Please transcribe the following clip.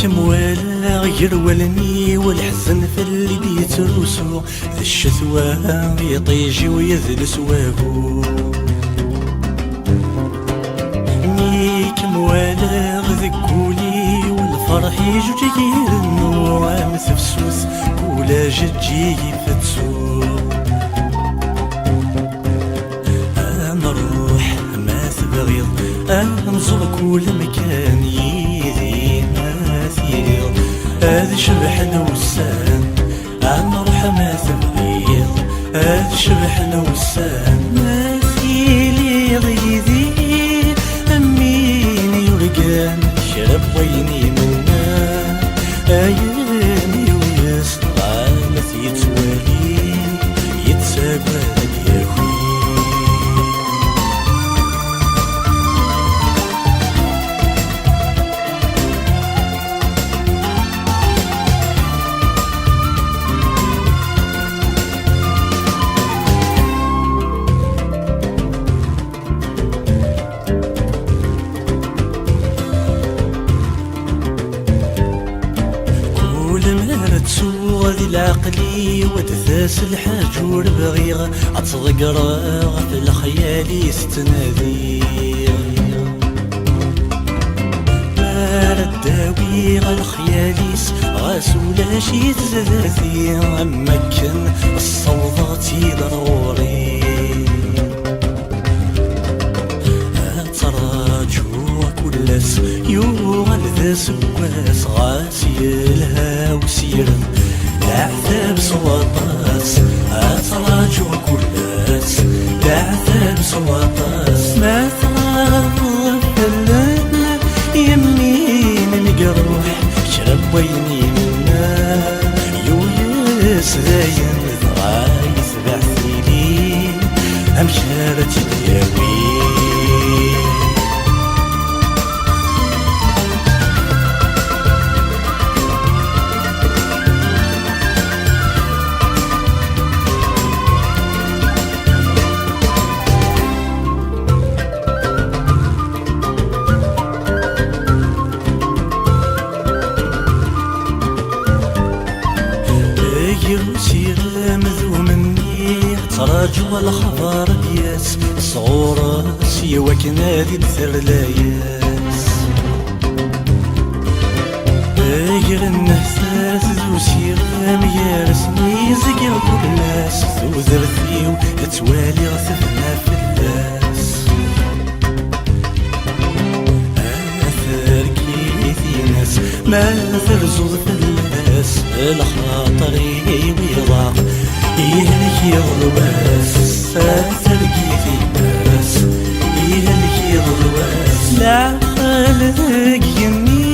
موالى غير ولني والحزن في اللي بيتروسو الشتوى يطيجي ويذلس واهو ميك موالى غذكولي والفرح يجي يرنو مسفسوس كولا جتجي فتسو انا روح ما تبغيض انا نزور كل مكان يدي هذا شبحنا وسان عم روح ما تبغيض هذا شبحنا وسان ما فيلي ضيدي أميني ورقان شرب ويني منا أيامي ويسطع ما يتوالي يتسابل يا خوي غادي العقلي ودثاس الحاجور بغيغ عتصغقرا في الخيال يستنادي الداوي الخياليس غاسولا شي تزازي مكن الصوضات ضروري تراجو كلاس يوغل ذا سواس غاسيلها وسيرن العذاب صواطاس أتراجو كلاس العذاب صواطاس ما تغفل يمين نقروح شرب ويني منا يويس ذاين ذرايس بعثيلي أمشارة الياوي يوسير مذو مني تراجو الخبر دياس صغورة سيوك نادي الثرلاياس غير النحساس ذو سير ميارسني زقر كلاس ذو ذرثيو تتوالي غثفنا في اللاس آثار كيثي ناس ما ثرزوض في اللاس الخاطري ويضاق يهلك يغلواس ترقيتي ناس يهلك يغلواس لا خلق يمي